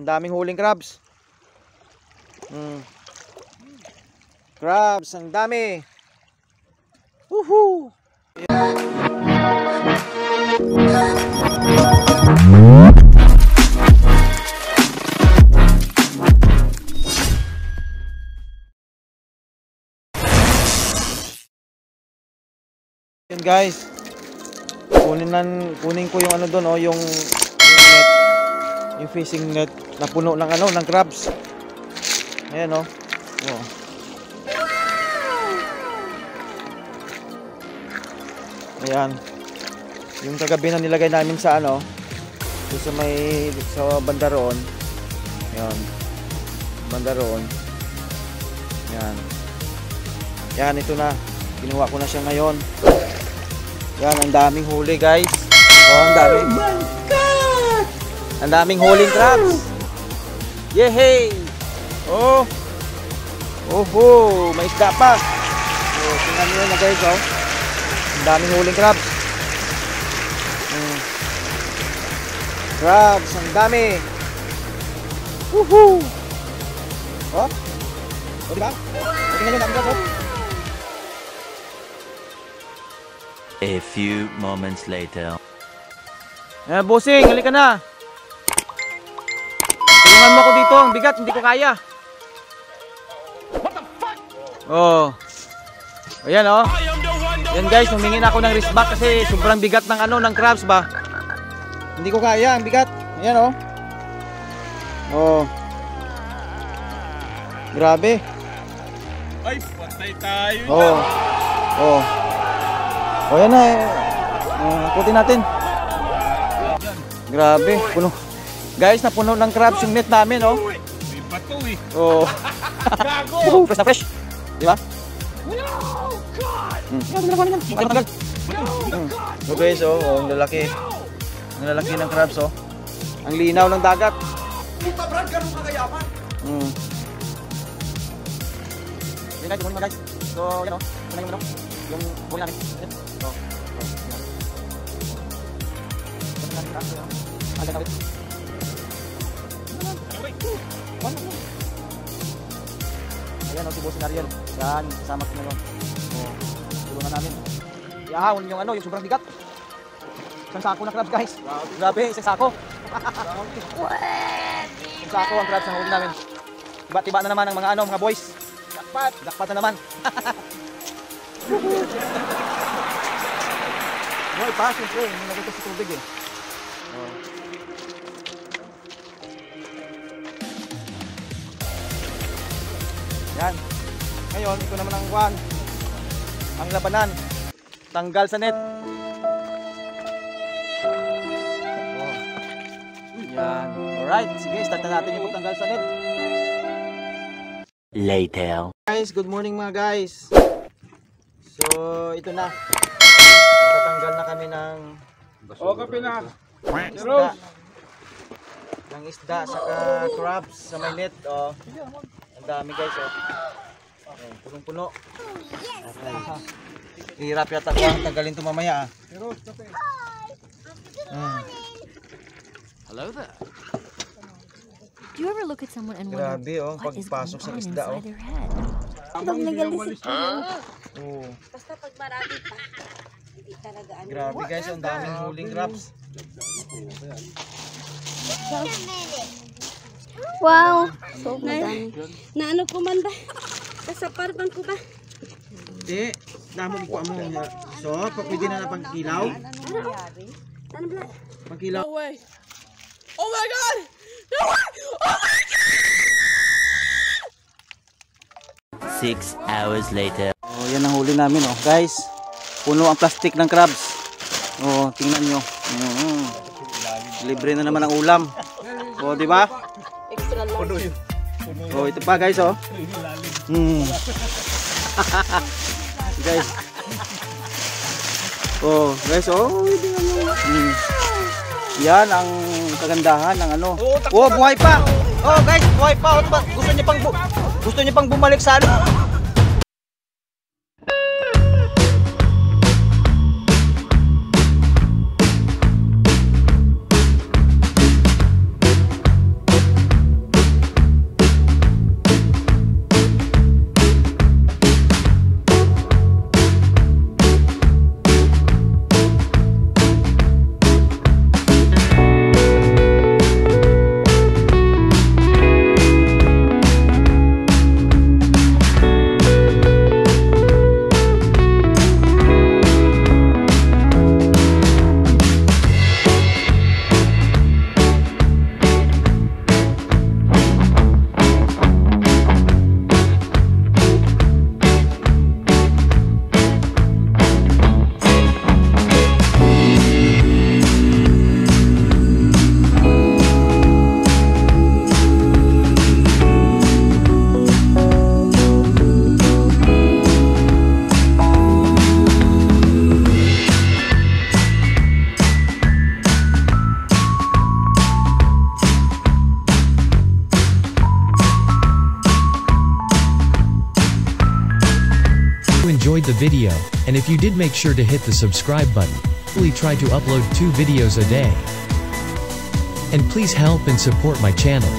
Ang daming huling crabs. Crabs, ang dami. Woohoo! Yan guys, kunin ko yung ano doon, yung net, yung fishing net na puno ng ng crabs. Ayan oh. Ayan. Yung kagabi na nilagay namin sa sa banda roon. Ayan. Banda roon. Ayan. Yan, ito na. Kinuha ko na siya ngayon. Yan, ang daming huli guys. Ang daming. Oh my God! Ang daming huling crabs. Yehey! Oh! May isda pa. Tingnan nyo na guys, Ang daming huling crabs. Crabs, ang dami. Woohoo! Oh? Diba? Tingnan nyo na crabs, A few moments later. Bossing, halika na. Tulungan mo ako dito, ang bigat, hindi ko kaya. What the fuck? Oh. Ayan Yan guys, humingin ako ng wristback kasi sobrang bigat ng ng crabs ba. Hindi ko kaya, ang bigat. Ayan Oh. Grabe. Ay, patay tayo. Oh, yan na ikutin natin. Grabe, puno. Guys, napuno ng crabs yung net namin, May bato Oh. Gago! Fresh na fresh. Di ba? No! God! So guys, ang lalaki. Ang lalaki ng crabs, Ang linaw ng dagat. Puta brad, ganun kakayaman. Yan guys, kunin mo guys. So, yan yung huli namin. Ayan si Boss Ariel. Yan, kasama ko ngayon. Tulungan namin. Iahawon yung sobrang bigat. Isang sako na crabs guys. Grabe, isang sako. Isang sako ang crabs na huli namin. Tiba-tiba na naman ang mga boys. Dakpat na naman. Boy, pa, siyempre, nilagay ko sa tubig Yan. Ngayon, ito naman ang labanan. Tanggal sa net. Yan. Alright, sige, start na natin yung pagtanggal sa net. Later. Guys, good morning mga guys. So, ito na. Tatanggal na kami ng kape na. isda. Ng isda saka crabs sa may net. Ang dami guys. Punong-puno. Hirap yata ko ang tanggalin ito mamaya. Hello there. Do you ever look at someone and wonder what is going on inside their head? Basta pag marami pa, hindi talaga Grabe guys, ang daming huling crabs. Wow! So madami. Na ko man ba? Kasaparban ko ba? Hindi, damo ko mo. So, pwede na pang kilaw? Ano ba? Pang kilaw. No way! Oh my God! No way! Oh my God! 6 hours later. Yan ang huli namin guys. Puno ang plastic ng crabs. Tingnan nyo. Libre na naman ang ulam. Di ba? Extra long. Ito pa guys guys. Guys yan ang kagandahan ng buhay pa. Guys, buhay pa. Gusto niyo pang bumalik sa enjoyed the video, and if you did, make sure to hit the subscribe button. We try to upload 2 videos a day. And please help and support my channel.